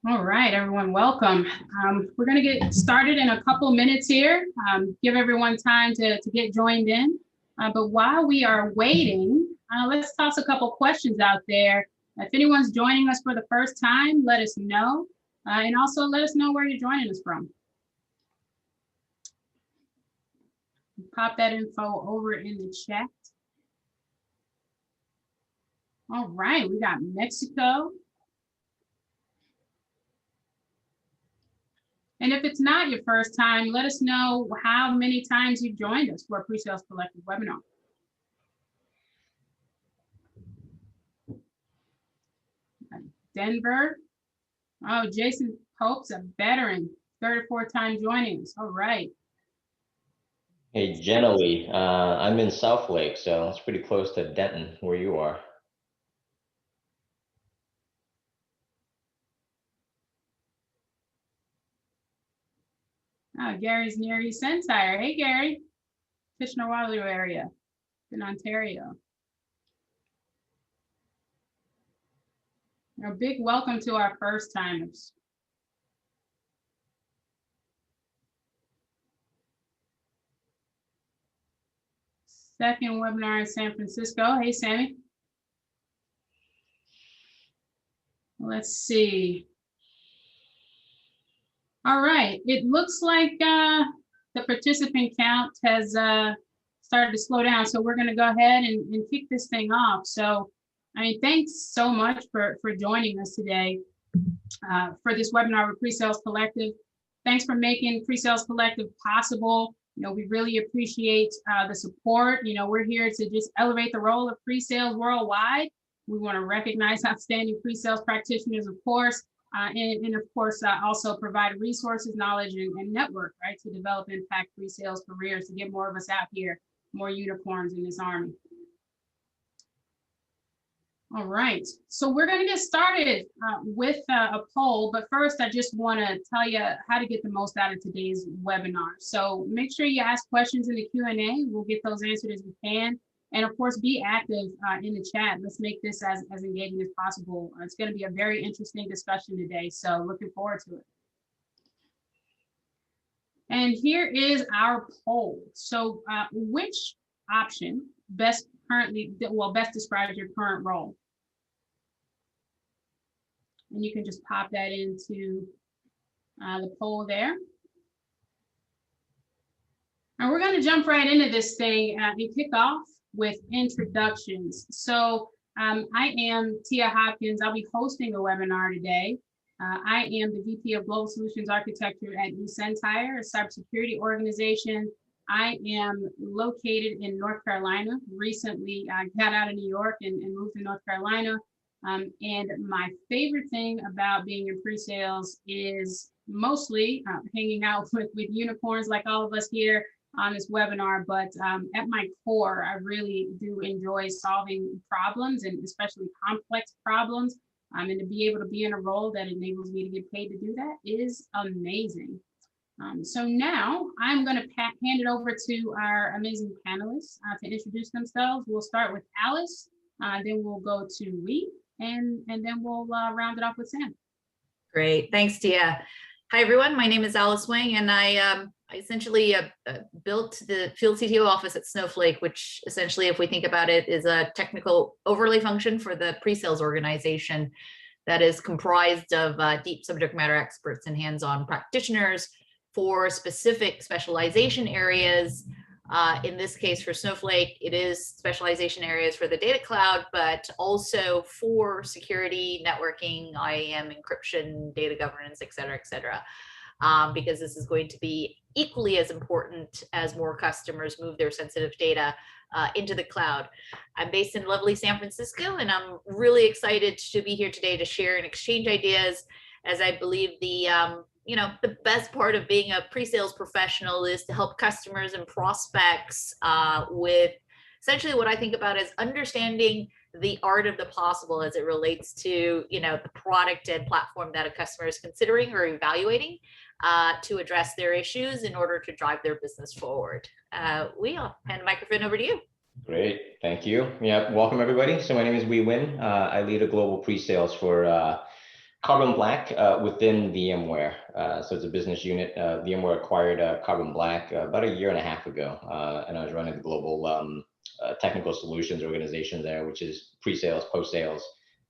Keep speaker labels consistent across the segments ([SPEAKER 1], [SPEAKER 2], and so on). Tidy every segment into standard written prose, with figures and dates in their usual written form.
[SPEAKER 1] All right, everyone, welcome. We're going to get started in a couple minutes here. Give everyone time to get joined in. But while we are waiting, let's toss a couple questions out there. If anyone's joining us for the first time, let us know. And also let us know where you're joining us from. Pop that info over in the chat. All right, we got Mexico. And if it's not your first time, let us know how many times you've joined us for a PreSales Collective webinar. Denver. Oh, Jason Pope's a veteran, third or fourth time joining us. All right.
[SPEAKER 2] Hey, generally, I'm in South Lake, so it's pretty close to Denton, where you are.
[SPEAKER 1] Oh, Gary's near eSentire. Hey, Gary. Kitchener-Waterloo area in Ontario. A big welcome to our first timers. Second webinar in San Francisco. Hey, Sammy. Let's see. All right, it looks like the participant count has started to slow down. So we're gonna go ahead and kick this thing off. So, I mean, thanks so much for joining us today for this webinar with PreSales Collective. Thanks for making PreSales Collective possible. You know, we really appreciate the support. You know, we're here to just elevate the role of pre-sales worldwide. We want to recognize outstanding pre-sales practitioners, of course, and of course, also provide resources, knowledge, and network, right, to develop impact pre-sales careers, to get more of us out here, more unicorns in this army. All right, so we're going to get started with a poll, but first I just want to tell you how to get the most out of today's webinar. So make sure you ask questions in the Q&A. We'll get those answered as we can. And of course, be active in the chat. Let's make this as engaging as possible. It's going to be a very interesting discussion today, so looking forward to it. And here is our poll. So which option best describes your current role? And you can just pop that into the poll there. And we're going to jump right into this thing and kick off with introductions. So I am Tia Hopkins. I'll be hosting a webinar today. I am the VP of Global Solutions Architecture at eSentire, a cybersecurity organization. I am located in North Carolina. Recently, I got out of New York and moved to North Carolina. And my favorite thing about being in pre-sales is mostly hanging out with unicorns like all of us here on this webinar, but at my core, I really do enjoy solving problems, and especially complex problems. And to be able to be in a role that enables me to get paid to do that is amazing. So now I'm going to hand it over to our amazing panelists to introduce themselves. We'll start with Alice, then we'll go to Uy, and then we'll round it off with Sam.
[SPEAKER 3] Great, thanks, Tia. Hi, everyone. My name is Alice Wang, and I essentially built the Field CTO office at Snowflake, which essentially, if we think about it, is a technical overlay function for the pre-sales organization that is comprised of deep subject matter experts and hands-on practitioners for specific specialization areas. In this case, for Snowflake, it is specialization areas for the data cloud, but also for security, networking, IAM, encryption, data governance, et cetera, because this is going to be equally as important as more customers move their sensitive data into the cloud. I'm based in lovely San Francisco, and I'm really excited to be here today to share and exchange ideas, as I believe the best part of being a pre-sales professional is to help customers and prospects with essentially what I think about as understanding the art of the possible as it relates to, the product and platform that a customer is considering or evaluating to address their issues in order to drive their business forward. I'll hand the microphone over to you.
[SPEAKER 2] Great, thank you. Yeah, welcome everybody. So my name is Uy Huynh. I lead a global pre-sales for Carbon Black within VMware. So it's a business unit. VMware acquired Carbon Black about a year and a half ago, and I was running the global technical solutions organization there, which is pre-sales, post-sales,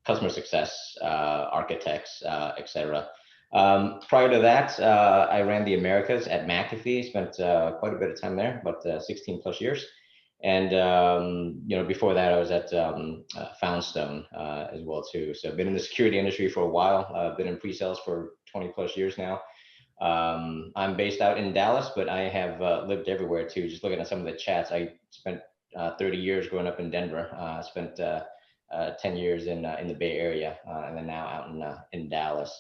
[SPEAKER 2] customer success, architects, etc. Prior to that, I ran the Americas at McAfee, spent quite a bit of time there, about 16 plus years. And before that, I was at Foundstone as well too. So I've been in the security industry for a while. I've been in pre-sales for 20 plus years now. I'm based out in Dallas, but I have lived everywhere too. Just looking at some of the chats, I spent 30 years growing up in Denver. I spent 10 years in the Bay Area, and then now out in Dallas.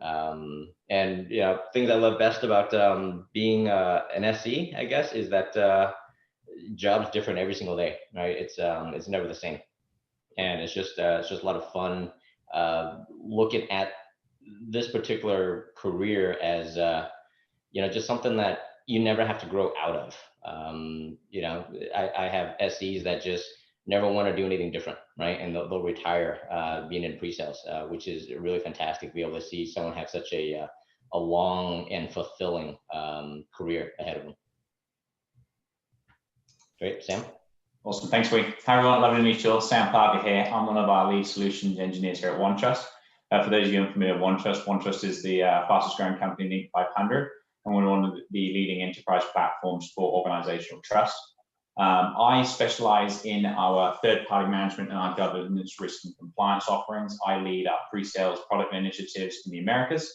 [SPEAKER 2] And things I love best about being an SE, I guess, is that job's different every single day, right? It's never the same, and it's just a lot of fun looking at this particular career as just something that you never have to grow out of. I have SEs that just never want to do anything different, right? And they'll retire being in pre-sales, which is really fantastic to be able to see someone have such a long and fulfilling career ahead of them. Great, Sam.
[SPEAKER 4] Awesome, thanks, Uy. Hi everyone, lovely to meet you all. Sam Parker here. I'm one of our lead solutions engineers here at OneTrust. For those of you unfamiliar with OneTrust is the fastest growing company in the Inc. 500, and we're one of the leading enterprise platforms for organizational trust. I specialize in our third-party management and our governance, risk, and compliance offerings. I lead our pre-sales product initiatives in the Americas,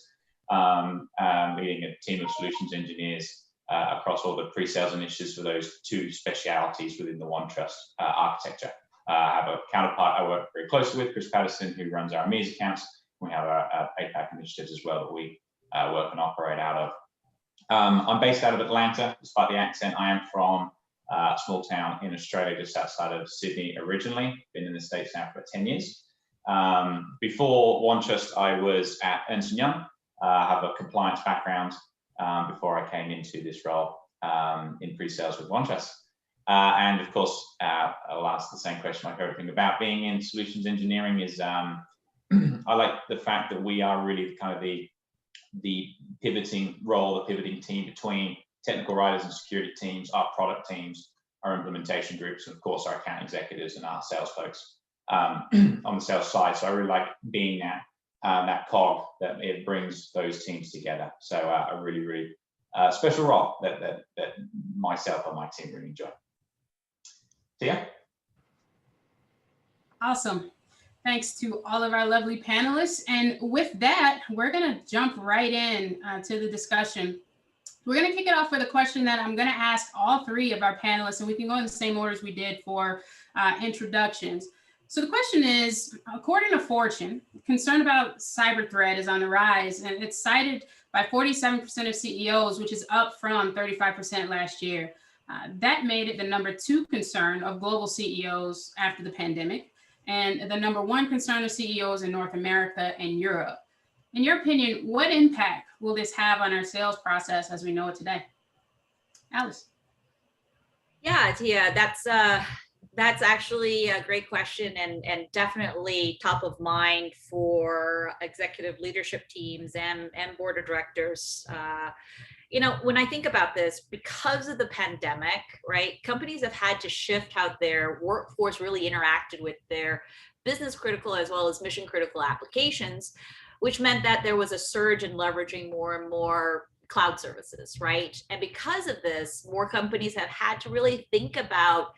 [SPEAKER 4] leading a team of solutions engineers across all the pre-sales initiatives for those two specialities within the OneTrust architecture. I have a counterpart I work very closely with, Chris Patterson, who runs our MEAS accounts. We have our APAC initiatives as well that we work and operate out of. I'm based out of Atlanta, despite the accent. I am from a small town in Australia, just outside of Sydney originally. Been in the States now for 10 years. Before OneTrust, I was at Ernst & Young. I have a compliance background before I came into this role in pre-sales with OneTrust. And of course, I'll ask the same question. My favorite thing about being in solutions engineering is I like the fact that we are really kind of the pivoting role, the pivoting team between technical writers and security teams, our product teams, our implementation groups, and of course our account executives and our sales folks on the sales side. So I really like being that cog that it brings those teams together. So a really, really special role that myself and my team really enjoy. So yeah.
[SPEAKER 1] Awesome. Thanks to all of our lovely panelists. And with that, we're going to jump right in to the discussion. We're going to kick it off with a question that I'm going to ask all three of our panelists, and we can go in the same order as we did for introductions. So the question is, according to Fortune, concern about cyber threat is on the rise, and it's cited by 47% of CEOs, which is up from 35% last year. That made it the #2 concern of global CEOs after the pandemic, and the #1 concern of CEOs in North America and Europe. In your opinion, what impact will this have on our sales process as we know it today? Alice.
[SPEAKER 3] Yeah, Tia, that's actually a great question and definitely top of mind for executive leadership teams and board of directors. When I think about this, because of the pandemic, right, companies have had to shift how their workforce really interacted with their business critical as well as mission critical applications, which meant that there was a surge in leveraging more and more cloud services, right? And because of this, more companies have had to really think about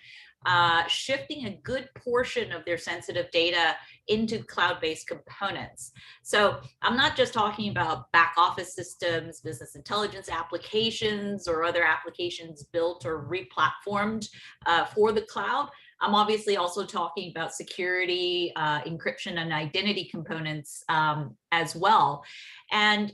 [SPEAKER 3] shifting a good portion of their sensitive data into cloud-based components. So I'm not just talking about back office systems, business intelligence applications, or other applications built or replatformed for the cloud. I'm obviously also talking about security, encryption, and identity components as well. And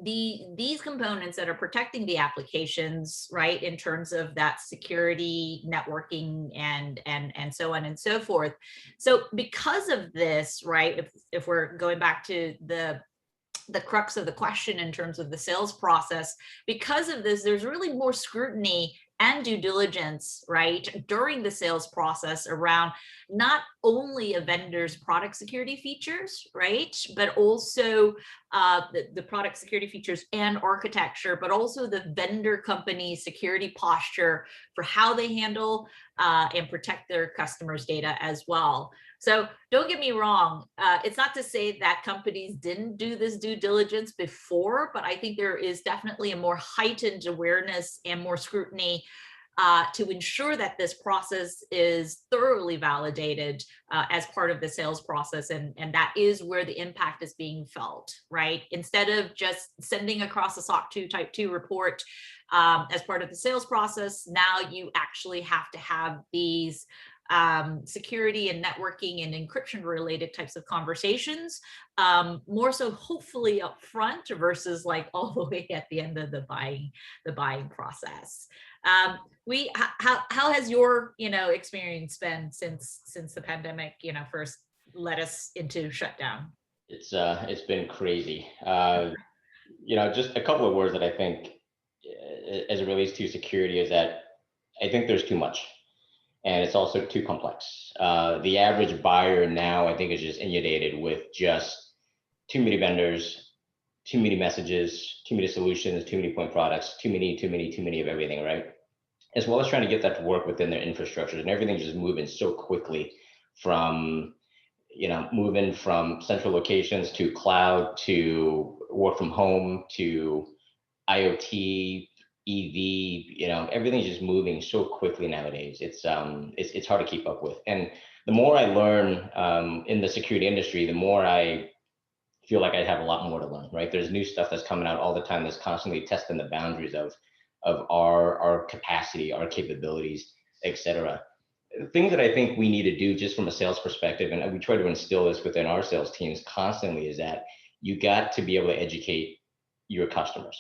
[SPEAKER 3] these components that are protecting the applications, right, in terms of that security, networking, and so on and so forth. So because of this, right, if we're going back to the crux of the question in terms of the sales process, because of this, there's really more scrutiny and due diligence, right, during the sales process around not only a vendor's product security features, right, but also the product security features and architecture, but also the vendor company security posture for how they handle and protect their customers' data as well. So don't get me wrong, it's not to say that companies didn't do this due diligence before, but I think there is definitely a more heightened awareness and more scrutiny to ensure that this process is thoroughly validated as part of the sales process. And that is where the impact is being felt, right? Instead of just sending across a SOC 2 Type 2 report as part of the sales process, now you actually have to have these security and networking and encryption related types of conversations, more so hopefully up front versus like all the way at the end of the buying process. How has your experience been since the pandemic first led us into shutdown?
[SPEAKER 2] It's been crazy. Just a couple of words that I think as it relates to security is that I think there's too much. And it's also too complex. The average buyer now, I think, is just inundated with just too many vendors, too many messages, too many solutions, too many point products, too many of everything, right? As well as trying to get that to work within their infrastructure, and everything's just moving so quickly from, moving from central locations to cloud to work from home to IoT, EV, everything's just moving so quickly nowadays. It's hard to keep up with. And the more I learn in the security industry, the more I feel like I have a lot more to learn, right? There's new stuff that's coming out all the time that's constantly testing the boundaries of our capacity, our capabilities, etc. Things that I think we need to do just from a sales perspective, and we try to instill this within our sales teams constantly, is that you got to be able to educate your customers.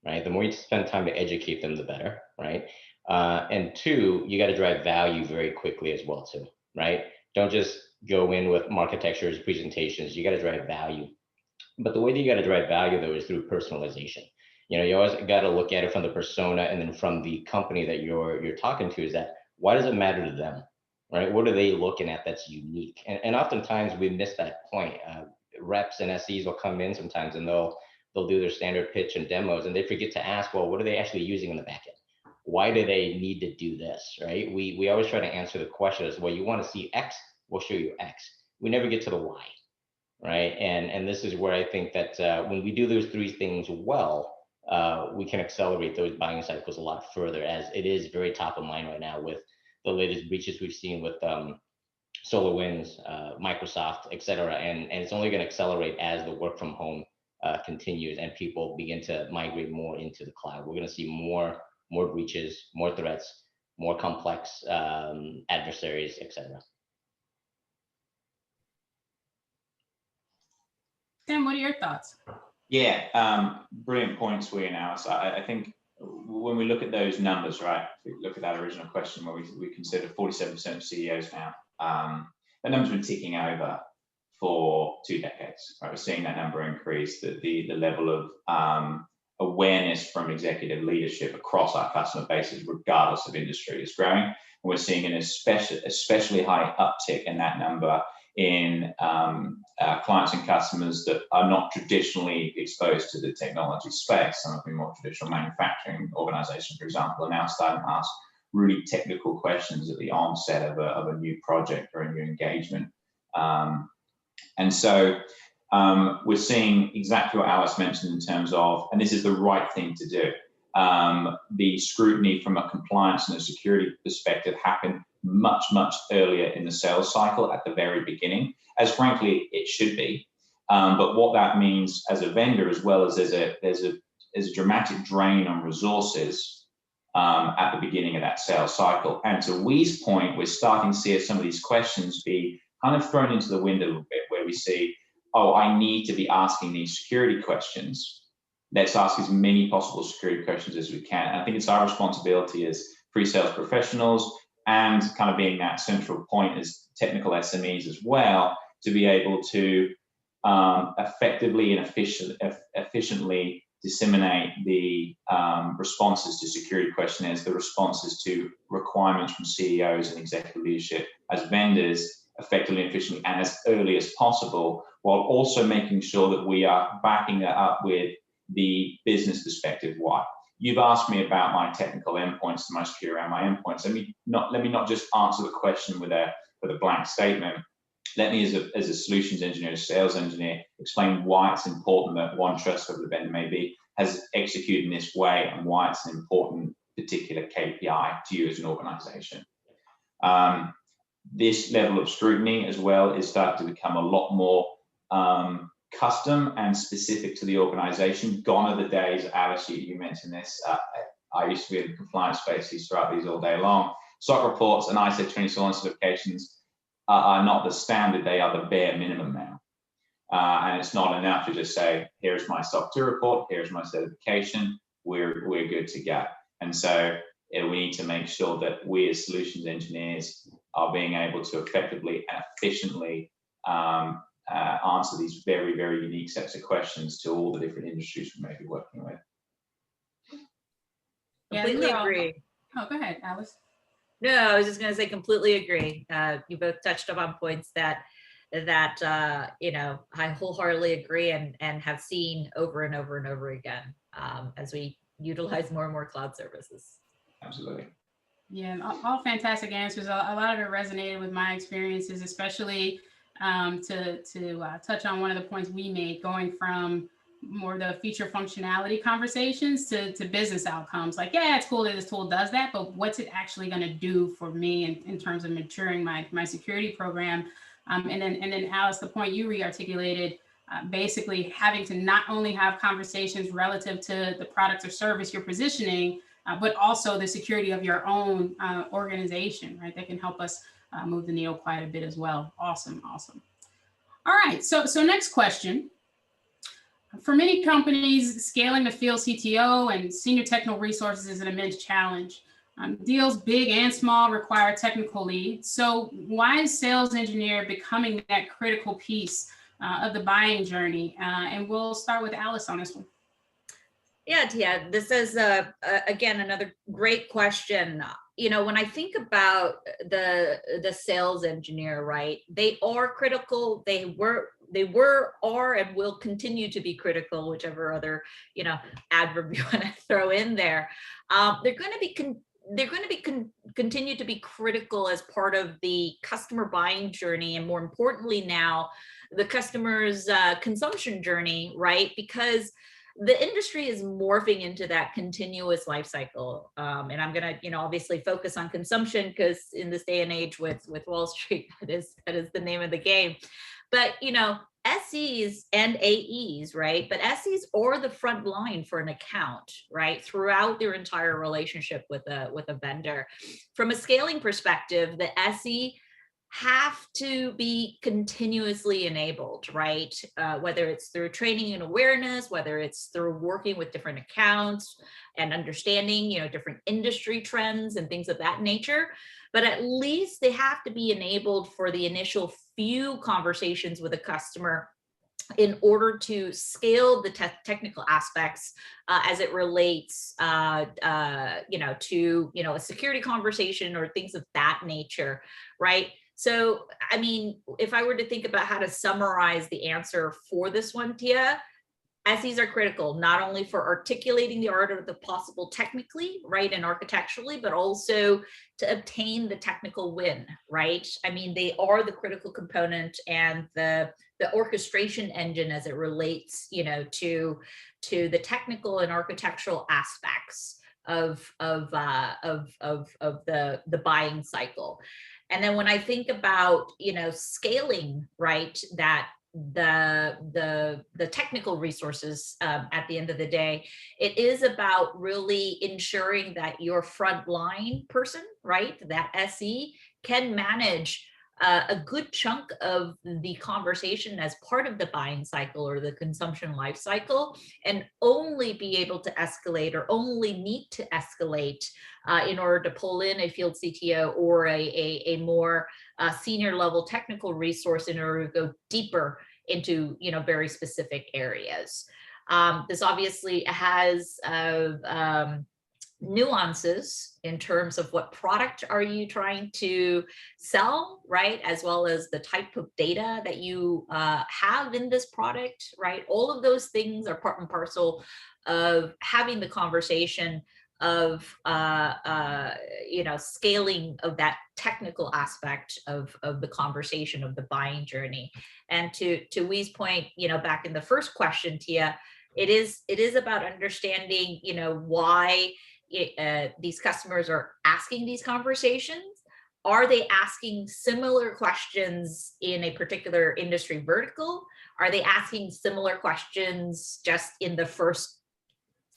[SPEAKER 2] Right? The more you spend time to educate them, the better, right? And two, you got to drive value very quickly as well too, right? Don't just go in with architectures, presentations. You got to drive value. But the way that you got to drive value though is through personalization. You always got to look at it from the persona and then from the company that you're talking to. Is that why does it matter to them, right? What are they looking at that's unique? And oftentimes we miss that point. Reps and SEs will come in sometimes and they'll do their standard pitch and demos, and they forget to ask, well, what are they actually using in the backend? Why do they need to do this, right? We always try to answer the question as, well, you want to see X, we'll show you X. We never get to the why, right? And this is where I think that when we do those three things well, we can accelerate those buying cycles a lot further, as it is very top of mind right now with the latest breaches we've seen with SolarWinds, Microsoft, et cetera. And it's only going to accelerate as the work from home continues and people begin to migrate more into the cloud. We're going to see more breaches, more threats, more complex adversaries, etc.
[SPEAKER 1] Tim, what are your thoughts?
[SPEAKER 4] Yeah, brilliant points for you now. So I think when we look at those numbers, right, if we look at that original question where we consider 47% of CEOs now, that number's been ticking over for 2 decades, right? We're seeing that number increase, the level of awareness from executive leadership across our customer bases, regardless of industry, is growing. And we're seeing an especially high uptick in that number in clients and customers that are not traditionally exposed to the technology space. Some of the more traditional manufacturing organizations, for example, are now starting to ask really technical questions at the onset of a new project or a new engagement. And so we're seeing exactly what Alice mentioned in terms of, and this is the right thing to do, the scrutiny from a compliance and a security perspective happen much earlier in the sales cycle at the very beginning, as frankly it should be. But what that means as a vendor, as well as there's a dramatic drain on resources at the beginning of that sales cycle. And to Uy's point, we're starting to see some of these questions be kind of thrown into the wind a little bit, where we see, oh, I need to be asking these security questions. Let's ask as many possible security questions as we can. And I think it's our responsibility as pre-sales professionals, and kind of being that central point as technical SMEs as well, to be able to effectively and efficiently disseminate the responses to security questionnaires, the responses to requirements from CEOs and executive leadership as vendors effectively and efficiently and as early as possible, while also making sure that we are backing that up with the business perspective. Why? You've asked me about my technical endpoints and my security around my endpoints. Let me not just answer the question with a blank statement. Let me, as a solutions engineer, a sales engineer, explain why it's important that OneTrust, whoever the vendor may be, has executed in this way and why it's an important particular KPI to you as an organization. This level of scrutiny as well is starting to become a lot more custom and specific to the organization. Gone are the days, Alice, you mentioned this. I used to be in the compliance space, used to write these all day long. SOC reports and ISO 27001 certifications are not the standard, they are the bare minimum now. And it's not enough to just say, here's my SOC 2 report, here's my certification, we're good to go. And so we need to make sure that we as solutions engineers are being able to effectively and efficiently answer these very, very unique sets of questions to all the different industries we may be working with.
[SPEAKER 3] Completely agree.
[SPEAKER 1] Oh, go ahead, Alice.
[SPEAKER 3] No, I was just going to say completely agree. You both touched upon points that I wholeheartedly agree and have seen over and over and over again as we utilize more and more cloud services.
[SPEAKER 4] Absolutely.
[SPEAKER 1] Yeah, all fantastic answers. A lot of it resonated with my experiences, especially to touch on one of the points we made, going from more the feature functionality conversations to business outcomes. Like, yeah, it's cool that this tool does that, but what's it actually going to do for me in terms of maturing my security program? And then Alice, the point you re-articulated, basically having to not only have conversations relative to the product or service you're positioning, but also the security of your own organization, right? That can help us move the needle quite a bit as well. Awesome. All right, so next question. For many companies, scaling the field CTO and senior technical resources is an immense challenge. Deals big and small require technical lead. So why is sales engineer becoming that critical piece of the buying journey? And we'll start with Alice on this one.
[SPEAKER 3] Yeah, Tia, this is again another great question. When I think about the sales engineer, right? They are critical. They were, are, and will continue to be critical. Whichever other adverb you want to throw in there, they're going to continue to be critical as part of the customer buying journey, and more importantly now, the customer's consumption journey, right? Because the industry is morphing into that continuous life cycle. And I'm going to, obviously focus on consumption because in this day and age with Wall Street, that is the name of the game. But, SEs and AEs, right? But SEs are the front line for an account, right? Throughout their entire relationship with a vendor. From a scaling perspective, the SE have to be continuously enabled, right? Whether it's through training and awareness, whether it's through working with different accounts and understanding, different industry trends and things of that nature. But at least they have to be enabled for the initial few conversations with a customer in order to scale the technical aspects as it relates, to, a security conversation or things of that nature, right? So, I mean, if I were to think about how to summarize the answer for this one, Tia, SEs are critical, not only for articulating the art of the possible technically, right, and architecturally, but also to obtain the technical win, right? I mean, they are the critical component and the orchestration engine as it relates, to the technical and architectural aspects of the buying cycle. And then when I think about, scaling, right, that the technical resources at the end of the day, it is about really ensuring that your frontline person, right, that SE can manage a good chunk of the conversation as part of the buying cycle or the consumption life cycle, and only be able to escalate or only need to escalate in order to pull in a field CTO or a more senior level technical resource in order to go deeper into very specific areas. This obviously has nuances in terms of what product are you trying to sell, right? As well as the type of data that you have in this product, right? All of those things are part and parcel of having the conversation of scaling of that technical aspect of the conversation of the buying journey. And to Uy's point, back in the first question, Tia, it is about understanding, why these customers are asking these conversations. Are they asking similar questions in a particular industry vertical? Are they asking similar questions just in the first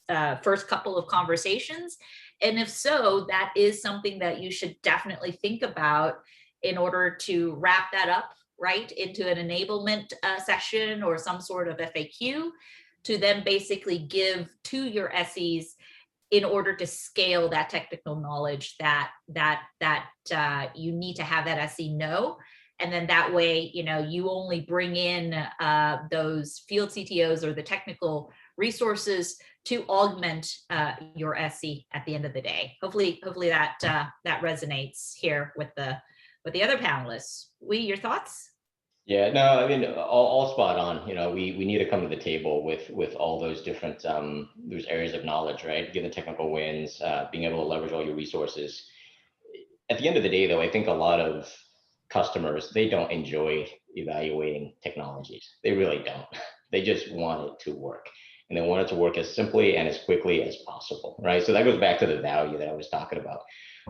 [SPEAKER 3] couple of conversations? And if so, that is something that you should definitely think about in order to wrap that up, right, into an enablement session or some sort of FAQ to then basically give to your SEs in order to scale that technical knowledge that you need to have that SE know. And then that way, you only bring in those field CTOs or the technical resources to augment your SE at the end of the day. Hopefully that resonates here with the other panelists. Uy, your thoughts?
[SPEAKER 2] Yeah, no, I mean, all spot on. We need to come to the table with all those different those areas of knowledge, right? Getting the technical wins, being able to leverage all your resources. At the end of the day, though, I think a lot of customers, they don't enjoy evaluating technologies. They really don't. They just want it to work. And they want it to work as simply and as quickly as possible, right? So that goes back to the value that I was talking about.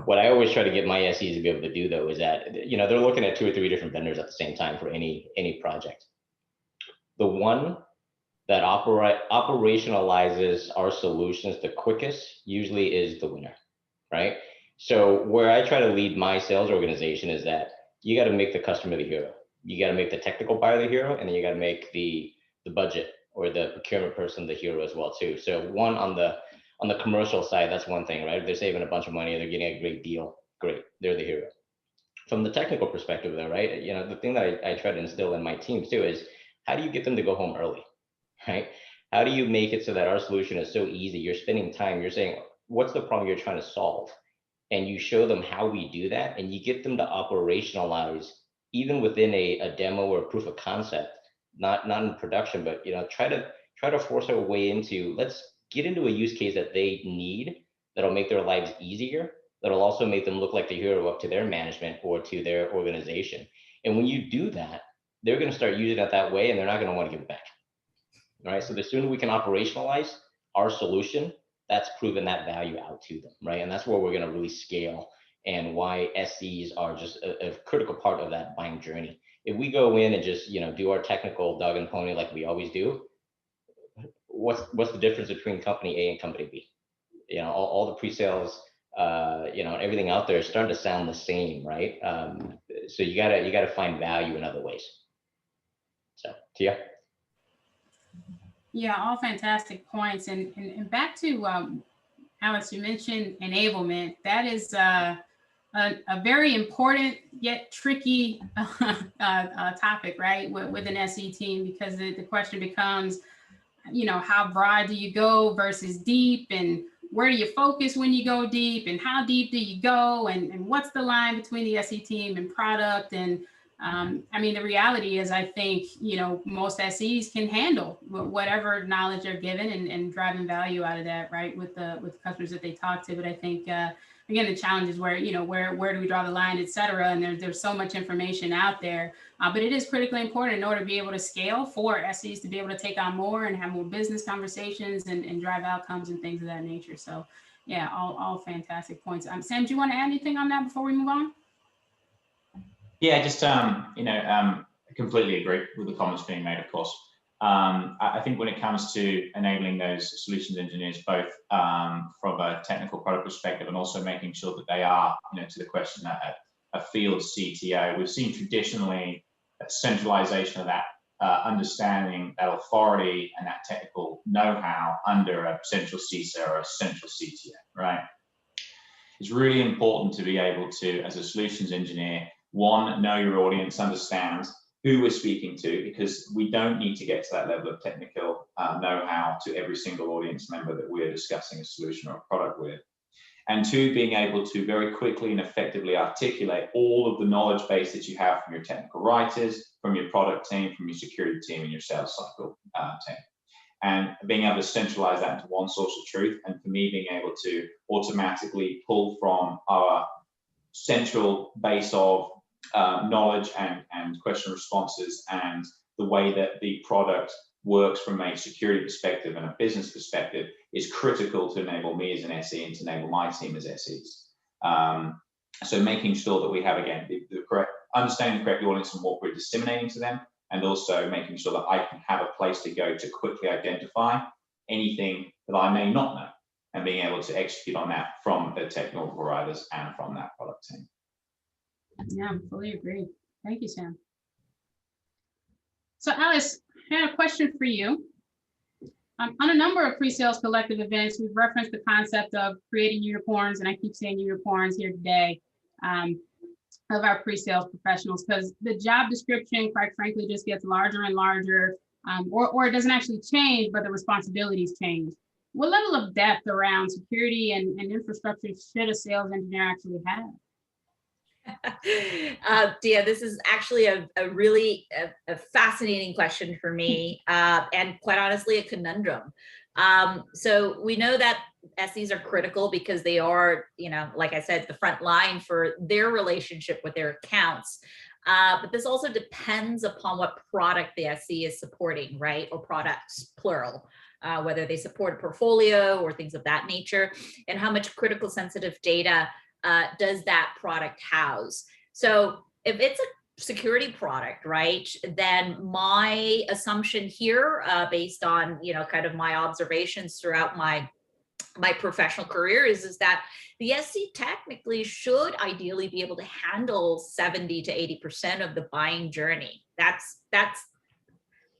[SPEAKER 2] What I always try to get my SEs to be able to do, though, is that, they're looking at 2 or 3 different vendors at the same time for any project. The one that operationalizes our solutions the quickest usually is the winner, right? So where I try to lead my sales organization is that you got to make the customer the hero. You got to make the technical buyer the hero, and then you got to make the budget or the procurement person the hero as well too. So one, on the commercial side, that's one thing, right? If they're saving a bunch of money, they're getting a great deal, great, they're the hero. From the technical perspective though, right? The thing that I try to instill in my teams too is, how do you get them to go home early, right? How do you make it so that our solution is so easy? You're spending time, you're saying, what's the problem you're trying to solve? And you show them how we do that, and you get them to operationalize even within a demo or a proof of concept, not in production, but try to force our way into, let's get into a use case that they need, that'll make their lives easier, that'll also make them look like the hero up to their management or to their organization. And when you do that, they're going to start using it that way, and they're not going to want to give it back. All right. So the sooner we can operationalize our solution, that's proven that value out to them, right? And that's where we're going to really scale, and why SEs are just a critical part of that buying journey. If we go in and just do our technical dog and pony like we always do, what's the difference between company A and company B? All the pre-sales, everything out there is starting to sound the same, right? So you gotta find value in other ways. So, Tia.
[SPEAKER 1] Yeah, all fantastic points. And back to Alex, you mentioned enablement. That is a very important yet tricky topic, right, with an SE team, because the question becomes, how broad do you go versus deep, and where do you focus when you go deep, and how deep do you go, and what's the line between the SE team and product? And the reality is, I think, most SEs can handle whatever knowledge they're given and driving value out of that, right, with the customers that they talk to. But I think, again, the challenge is where do we draw the line, et cetera. And there's so much information out there, but it is critically important in order to be able to scale for SEs to be able to take on more and have more business conversations and drive outcomes and things of that nature. So yeah, all fantastic points. Sam, do you want to add anything on that before we move on?
[SPEAKER 4] Yeah, just I completely agree with the comments being made, of course. I think when it comes to enabling those solutions engineers, both from a technical product perspective and also making sure that they are, to the question, a field CTO, we've seen traditionally a centralization of that understanding, that authority and that technical know-how under a central CISO or a central CTO, right? It's really important to be able to, as a solutions engineer, one, know your audience, understand who we're speaking to, because we don't need to get to that level of technical know-how to every single audience member that we're discussing a solution or a product with. And two, being able to very quickly and effectively articulate all of the knowledge base that you have from your technical writers, from your product team, from your security team, and your sales cycle team. And being able to centralize that into one source of truth, and for me, being able to automatically pull from our central base of knowledge and question responses and the way that the product works from a security perspective and a business perspective is critical to enable me as an SE and to enable my team as SEs. So making sure that we have, again, the correct, understanding the correct audience and what we're disseminating to them, and also making sure that I can have a place to go to quickly identify anything that I may not know, and being able to execute on that from the technical providers and from that product team.
[SPEAKER 1] Yeah, I fully agree. Thank you, Sam. So Alice, I had a question for you. On a number of pre-sales collective events, we've referenced the concept of creating unicorns, and I keep saying unicorns here today, of our pre-sales professionals, because the job description, quite frankly, just gets larger and larger, or it doesn't actually change, but the responsibilities change. What level of depth around security and infrastructure should a sales engineer actually have?
[SPEAKER 3] Dia, this is actually a really fascinating question for me, and quite honestly, a conundrum. So we know that SEs are critical because they are, like I said, the front line for their relationship with their accounts. But this also depends upon what product the SE is supporting, right? Or products, plural. Whether they support a portfolio or things of that nature, and how much critical sensitive data does that product house. So if it's a security product, right, then my assumption here, based on kind of my observations throughout my professional career, is that the SC technically should ideally be able to handle 70 to 80% of the buying journey. That's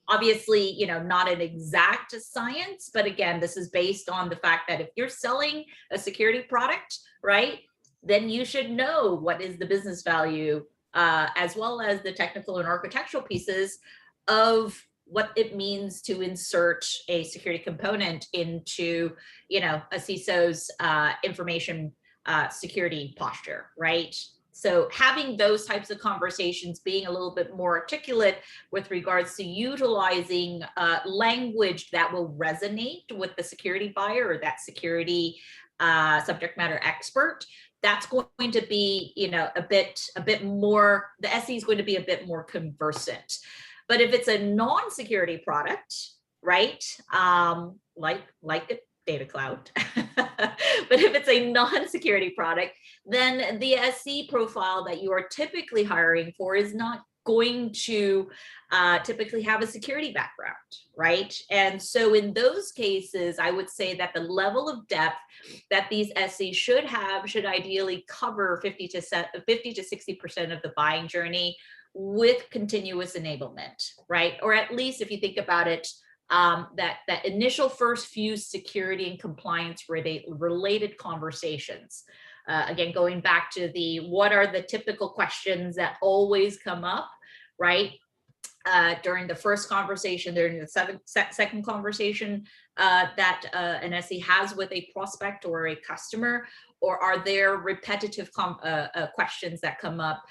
[SPEAKER 3] obviously, not an exact science, but again, this is based on the fact that if you're selling a security product, right, then you should know what is the business value, as well as the technical and architectural pieces of what it means to insert a security component into, a CISO's information security posture, right? So having those types of conversations, being a little bit more articulate with regards to utilizing language that will resonate with the security buyer or that security subject matter expert, that's going to be, a bit more, the SE is going to be a bit more conversant. But if it's a non-security product, right, like a data cloud, but if it's a non-security product, then the SE profile that you are typically hiring for is not going to typically have a security background, right? And so in those cases, I would say that the level of depth that these SEs should have should ideally cover 50 to 60% of the buying journey with continuous enablement, right? Or at least if you think about it, that initial first few security and compliance related conversations. Again, going back to what are the typical questions that always come up, right? During the first conversation, during the second conversation that an SE has with a prospect or a customer, or are there repetitive questions that come up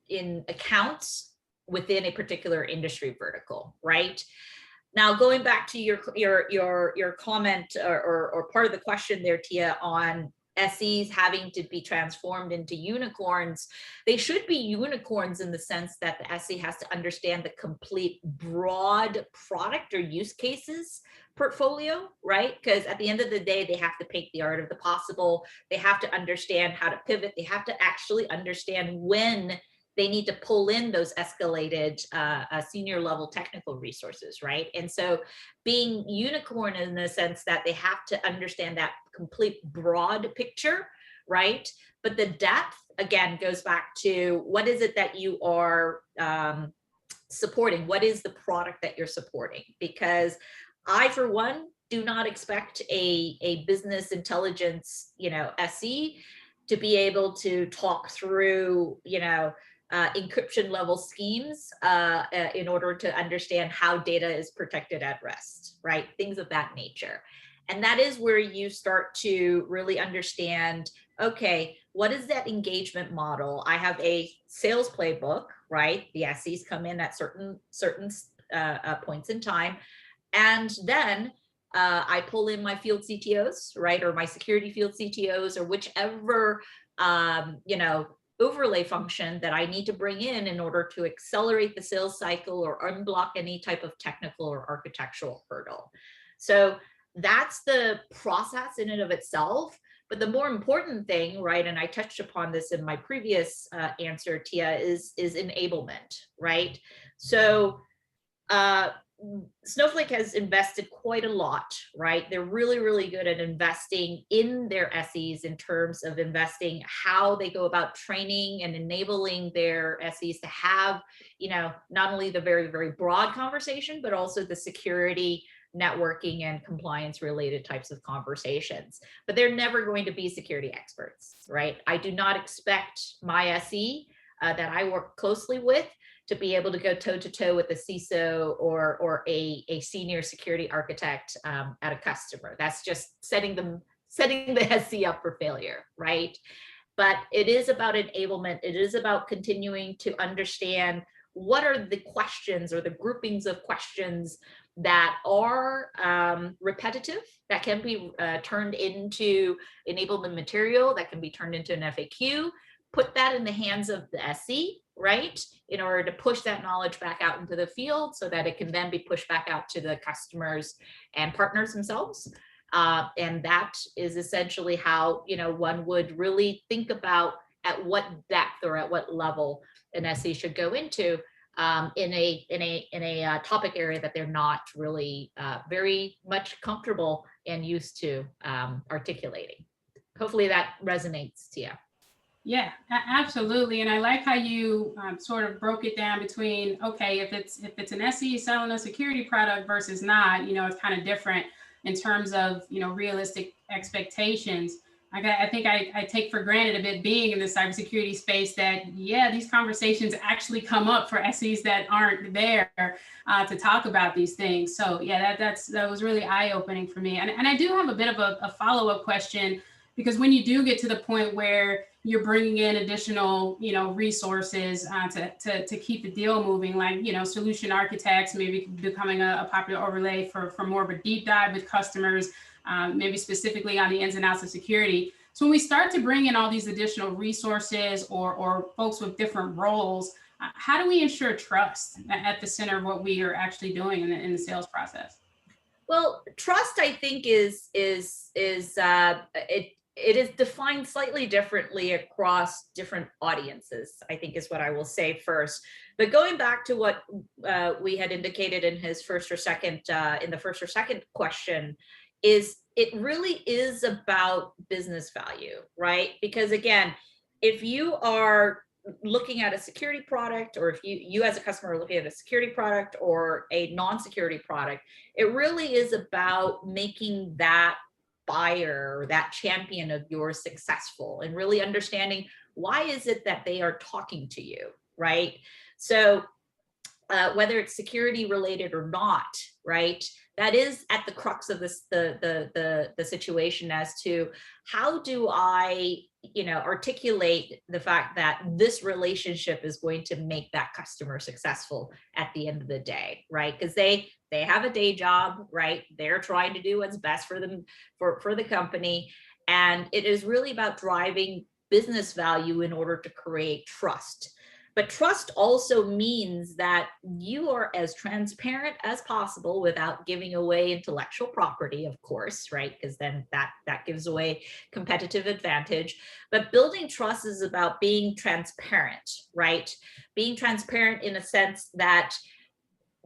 [SPEAKER 3] in accounts within a particular industry vertical, right? Now, going back to your comment or part of the question there, Tia, on SEs having to be transformed into unicorns, they should be unicorns in the sense that the SE has to understand the complete broad product or use cases portfolio, right? Because at the end of the day, they have to paint the art of the possible. They have to understand how to pivot. They have to actually understand when they need to pull in those escalated senior level technical resources, right? And so being unicorn in the sense that they have to understand that complete broad picture, right? But the depth, again, goes back to what is it that you are supporting? What is the product that you're supporting? Because I, for one, do not expect a business intelligence, SE to be able to talk through, encryption level schemes in order to understand how data is protected at rest, right? Things of that nature. And that is where you start to really understand, okay, what is that engagement model? I have a sales playbook, right? The SEs come in at certain points in time. And then I pull in my field CTOs, right? Or my security field CTOs, or whichever, overlay function that I need to bring in order to accelerate the sales cycle or unblock any type of technical or architectural hurdle. So that's the process in and of itself. But the more important thing, right, and I touched upon this in my previous answer, Tia, is enablement, right? So Snowflake has invested quite a lot, right? They're really, really good at investing in their SEs in terms of investing how they go about training and enabling their SEs to have, not only the very, very broad conversation, but also the security, networking, and compliance related types of conversations. But they're never going to be security experts, right? I do not expect my SE that I work closely with to be able to go toe to toe with a CISO or a senior security architect at a customer. That's just setting the SE up for failure, right? But it is about enablement. It is about continuing to understand what are the questions or the groupings of questions that are repetitive, that can be turned into enablement material, that can be turned into an FAQ, put that in the hands of the SE, right, in order to push that knowledge back out into the field so that it can then be pushed back out to the customers and partners themselves. And that is essentially how, one would really think about at what depth or at what level an SE should go into in a topic area that they're not really very much comfortable and used to articulating. Hopefully that resonates, Tia.
[SPEAKER 1] Yeah, absolutely. And I like how you sort of broke it down between, okay, if it's an SE selling a security product versus not, it's kind of different in terms of, realistic expectations. I think I take for granted a bit being in the cybersecurity space that, yeah, these conversations actually come up for SEs that aren't there to talk about these things. So yeah, that was really eye-opening for me. And I do have a bit of a follow-up question, because when you do get to the point where you're bringing in additional, resources to keep the deal moving, like, solution architects, maybe becoming a popular overlay for more of a deep dive with customers, maybe specifically on the ins and outs of security. So when we start to bring in all these additional resources or folks with different roles, how do we ensure trust at the center of what we are actually doing in the sales process?
[SPEAKER 3] Well, trust, I think, it is defined slightly differently across different audiences, I think is what I will say first. But going back to what we had indicated in his first or second question, is it really is about business value, right? Because again, if you are looking at a security product, or if you as a customer are looking at a security product or a non-security product, it really is about making that buyer or that champion of yours successful and really understanding why is it that they are talking to you, right? So whether it's security related or not, right? That is at the crux of this, the situation as to how do I, articulate the fact that this relationship is going to make that customer successful at the end of the day, right? Because they have a day job, right? They're trying to do what's best for them, for the company. And it is really about driving business value in order to create trust. But trust also means that you are as transparent as possible without giving away intellectual property, of course, right? Because then that gives away competitive advantage. But building trust is about being transparent, right? Being transparent in a sense that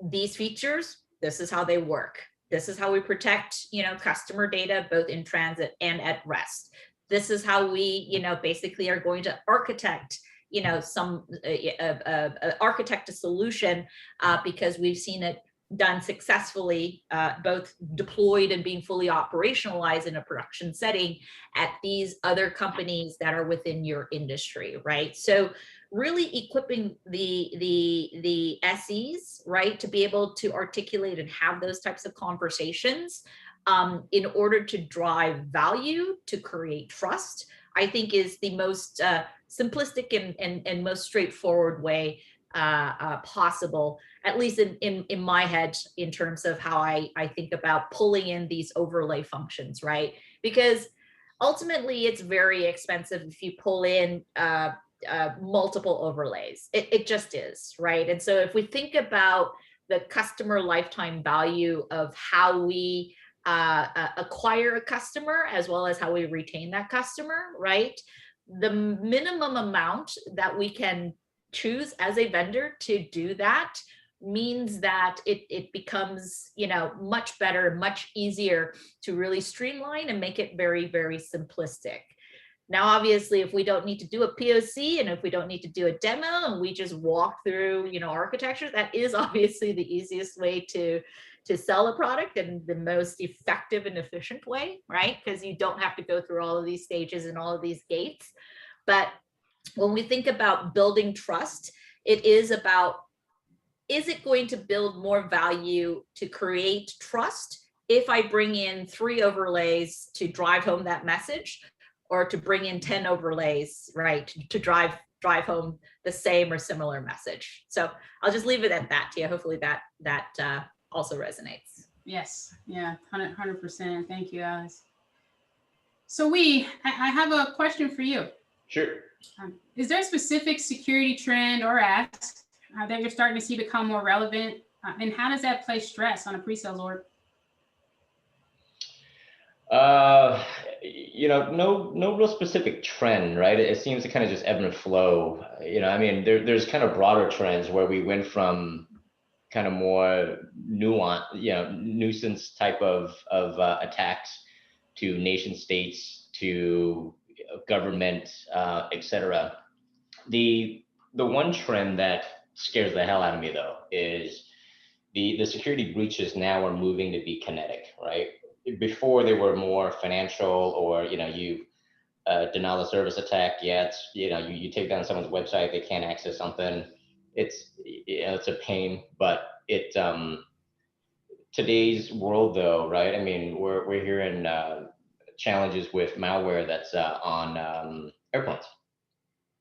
[SPEAKER 3] these features, this is how they work. This is how we protect, customer data, both in transit and at rest. This is how we, basically are going to architect architect a solution because we've seen it done successfully, both deployed and being fully operationalized in a production setting at these other companies that are within your industry, right? So really equipping the SEs, right, to be able to articulate and have those types of conversations in order to drive value, to create trust, I think is the most simplistic and most straightforward way possible, at least in my head, in terms of how I think about pulling in these overlay functions, right? Because ultimately it's very expensive if you pull in multiple overlays. It just is, right? And so if we think about the customer lifetime value of how we acquire a customer as well as how we retain that customer, right? The minimum amount that we can choose as a vendor to do that means that it becomes, you know, much better, much easier to really streamline and make it very, very simplistic. Now, obviously, if we don't need to do a POC and if we don't need to do a demo and we just walk through, you know, architecture, that is obviously the easiest way to sell a product and the most effective and efficient way, right? Because you don't have to go through all of these stages and all of these gates. But when we think about building trust, it is about, is it going to build more value to create trust if I bring in 3 overlays to drive home that message, or to bring in 10 overlays, right, to drive home the same or similar message? So I'll just leave it at that, Tia. Hopefully that also resonates.
[SPEAKER 1] Yes, yeah, 100%. Thank you, Alice. So I have a question for you.
[SPEAKER 2] Sure.
[SPEAKER 1] Is there a specific security trend or ask that you're starting to see become more relevant? And how does that place stress on a pre-sales org?
[SPEAKER 2] You know, no real specific trend, right? It seems to kind of just ebb and flow. You know, I mean, there's kind of broader trends where we went from kind of more nuisance type of attacks to nation states to government, etc. The one trend that scares the hell out of me though is the security breaches now are moving to be kinetic, right? Before they were more financial, or you denial of service attack. Yeah, it's you take down someone's website, they can't access something. It's a pain, but today's world though, right? I mean, we're hearing challenges with malware that's on airplanes,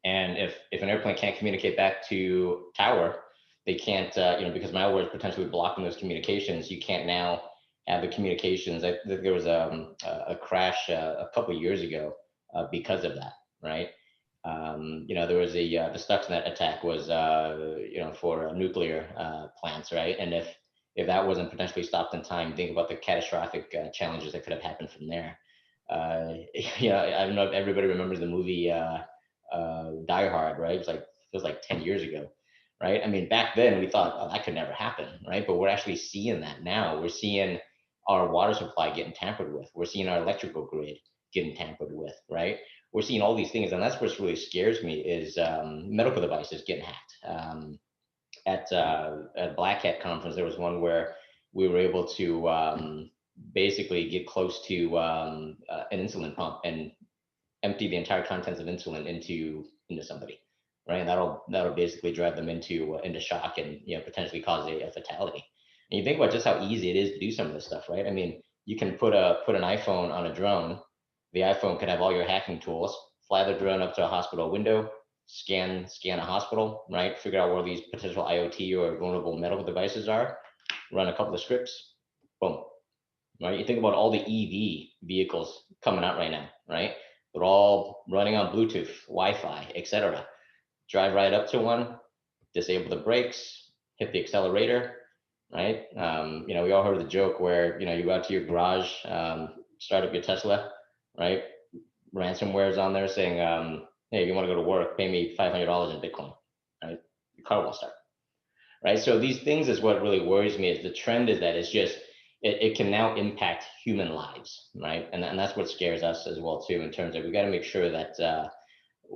[SPEAKER 2] and if an airplane can't communicate back to tower, they can't because malware is potentially blocking those communications. You can't now have the communications. I think there was a crash a couple of years ago because of that, right? There was the Stuxnet attack was for nuclear plants, right? And if that wasn't potentially stopped in time, think about the catastrophic challenges that could have happened from there. I don't know if everybody remembers the movie Die Hard, right? It was like 10 years ago, right? I mean, back then we thought, oh, that could never happen, right? But we're actually seeing that now. We're seeing our water supply getting tampered with. We're seeing our electrical grid getting tampered with, right? We're seeing all these things, and that's what really scares me is medical devices getting hacked. At Black Hat conference, there was one where we were able to basically get close to an insulin pump and empty the entire contents of insulin into somebody, right? And that'll basically drive them into shock and potentially cause a fatality. And you think about just how easy it is to do some of this stuff, right? I mean, you can put an iPhone on a drone. The iPhone could have all your hacking tools, fly the drone up to a hospital window, scan a hospital, right? Figure out where these potential IoT or vulnerable medical devices are, run a couple of scripts, boom, right? You think about all the EV vehicles coming out right now, right? They're all running on Bluetooth, Wi-Fi, etc. Drive right up to one, disable the brakes, hit the accelerator, right? We all heard the joke where, you go out to your garage, start up your Tesla, right? Ransomware is on there saying, hey, if you want to go to work, pay me $500 in Bitcoin, right? Your car will start, right? So these things is what really worries me. Is the trend is that it's just, it can now impact human lives, right? And that's what scares us as well too, in terms of we got to make sure that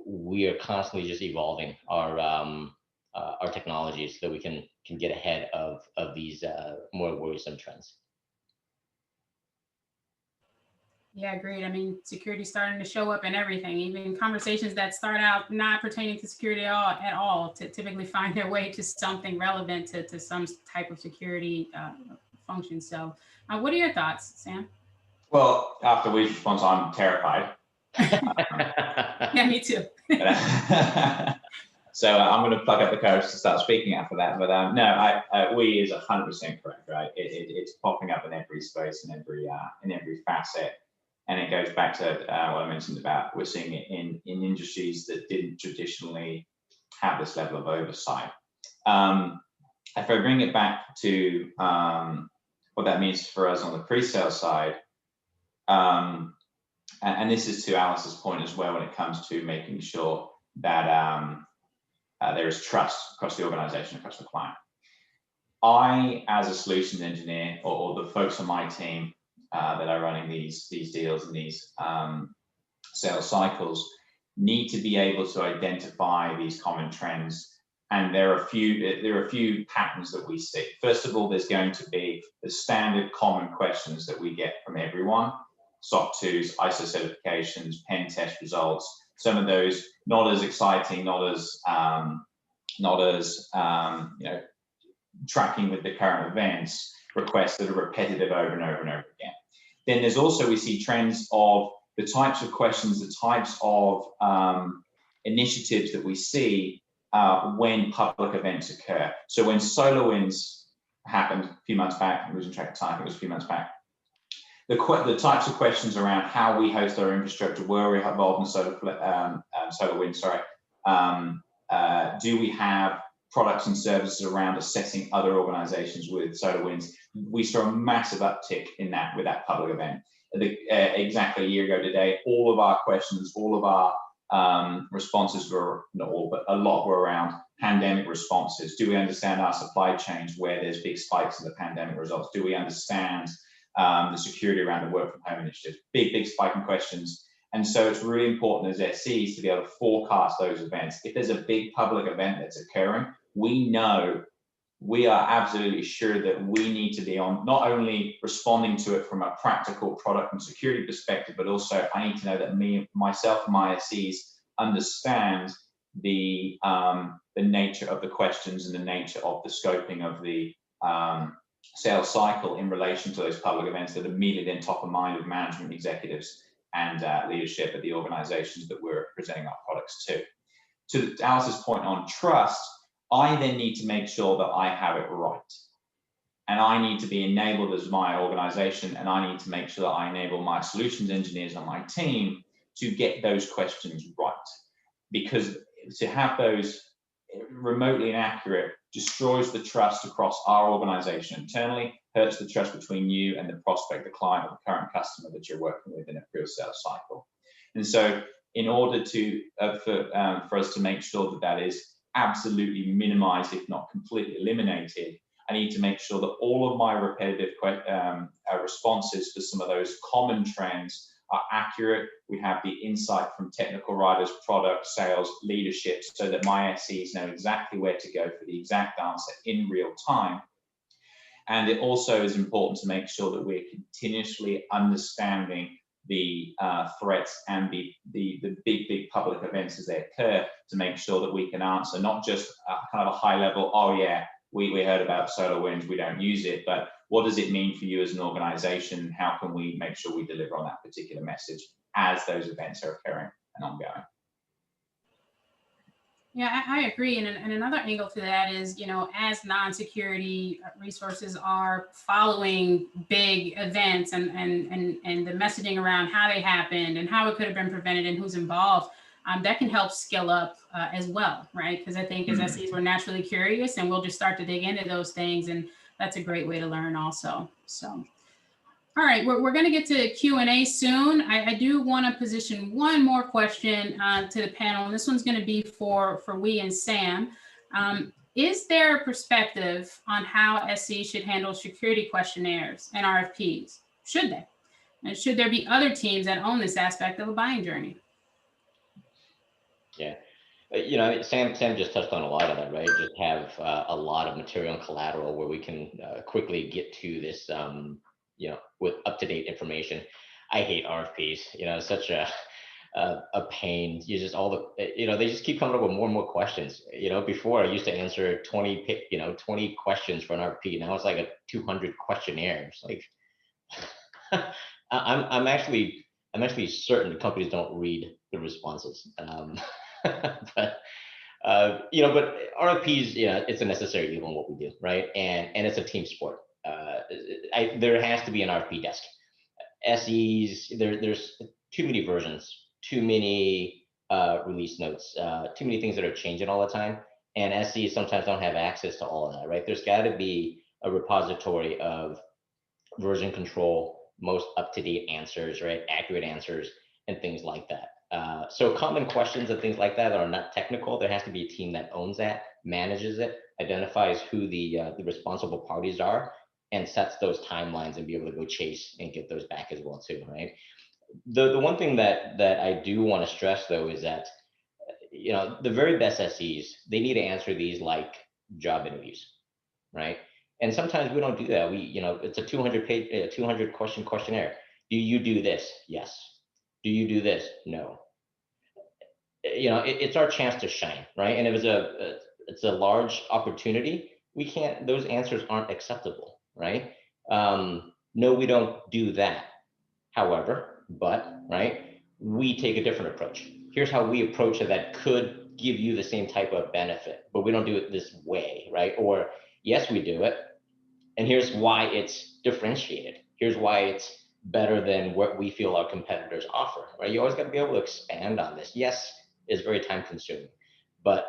[SPEAKER 2] we are constantly just evolving our technologies so that we can get ahead of these more worrisome trends.
[SPEAKER 1] Yeah, agreed. I mean, security starting to show up in everything, even conversations that start out not pertaining to security at all to typically find their way to something relevant to some type of security function. So what are your thoughts, Sam?
[SPEAKER 4] Well, after Uy's response, I'm terrified.
[SPEAKER 1] Yeah, me too.
[SPEAKER 4] So I'm going to plug up the courage to start speaking after that. But no, Uy is 100% correct, right? It's popping up in every space and in every facet. And it goes back to what I mentioned about we're seeing it in industries that didn't traditionally have this level of oversight. If I bring it back to what that means for us on the pre-sale side, and this is to Alice's point as well when it comes to making sure that there is trust across the organization, across the client. I, as a solutions engineer, or the folks on my team that are running these deals and these sales cycles, need to be able to identify these common trends. And there are a few patterns that we see. First of all, there's going to be the standard common questions that we get from everyone: SOC 2s, ISO certifications, pen test results. Some of those not as exciting, not as tracking with the current events, requests that are repetitive over and over and over again. Then there's also, we see trends of the types of questions, the types of initiatives that we see when public events occur. So when SolarWinds happened a few months back, I'm losing track of time, it was a few months back, the types of questions around how we host our infrastructure, were we involved in SolarWinds, do we have products and services around assessing other organizations with SolarWinds? We saw a massive uptick in that with that public event. Exactly a year ago today, all of our questions, all of our responses were, not all, but a lot were around pandemic responses. Do we understand our supply chains where there's big spikes in the pandemic results? Do we understand the security around the work from home initiatives? Big spike in questions. And so it's really important as SEs to be able to forecast those events. If there's a big public event that's occurring, we know, we are absolutely sure that we need to be on not only responding to it from a practical product and security perspective, but also I need to know that myself and my SEs understand the nature of the questions and the nature of the scoping of the sales cycle in relation to those public events that are immediately in top of mind of management executives and leadership at the organizations that we're presenting our products to. To Alice's point on trust, I then need to make sure that I have it right. And I need to be enabled as my organization, and I need to make sure that I enable my solutions engineers on my team to get those questions right. Because to have those remotely inaccurate destroys the trust across our organization internally, hurts the trust between you and the prospect, the client, or the current customer that you're working with in a pre-sales cycle. And so in order to for us to make sure that that is absolutely minimized, if not completely eliminated, I need to make sure that all of my repetitive responses to some of those common trends are accurate. We have the insight from technical writers, product, sales, leadership, so that my SEs know exactly where to go for the exact answer in real time. And it also is important to make sure that we're continuously understanding the threats and the big public events as they occur, to make sure that we can answer not just kind of a high level, oh yeah, we heard about SolarWinds, we don't use it, but what does it mean for you as an organization? How can we make sure we deliver on that particular message as those events are occurring and ongoing?
[SPEAKER 1] Yeah, I agree. And another angle to that is, as non-security resources are following big events and the messaging around how they happened and how it could have been prevented and who's involved, that can help scale up as well, right? Because I think as SEs, we're naturally curious and we'll just start to dig into those things. And that's a great way to learn also. So, all right, we're going to get to Q&A soon. I do want to position one more question to the panel, and this one's going to be for Uy and Sam. Is there a perspective on how SE should handle security questionnaires and RFPs? Should they? And should there be other teams that own this aspect of a buying journey?
[SPEAKER 2] Yeah. Sam just touched on a lot of that, right? Just have a lot of material and collateral where we can quickly get to this, with up-to-date information. I hate RFPs. You know, it's such a pain. You just they just keep coming up with more and more questions. You know, before I used to answer 20 questions for an RFP. Now it's like a 200 questionnaire. It's like I'm actually certain the companies don't read the responses. But but RFPs, it's a necessary evil in what we do, right? And it's a team sport. There has to be an RFP desk. SEs, there's too many versions, too many release notes, too many things that are changing all the time. And SEs sometimes don't have access to all of that, right? There's got to be a repository of version control, most up-to-date answers, right? Accurate answers and things like that. So common questions and things like that are not technical. There has to be a team that owns that, manages it, identifies who the responsible parties are, and sets those timelines and be able to go chase and get those back as well too, right? The one thing that I do want to stress though is that the very best SEs, they need to answer these like job interviews, right? And sometimes we don't do that. It's a 200-page, 200 question questionnaire. Do you do this? Yes. Do you do this? No. It's our chance to shine, right? And if it's a large opportunity, those answers aren't acceptable, right? No, we don't do that. However, right, we take a different approach. Here's how we approach it that could give you the same type of benefit, but we don't do it this way, right? Or yes, we do it. And here's why it's differentiated. Here's why it's better than what we feel our competitors offer, right? You always got to be able to expand on this. Yes, it's very time consuming, but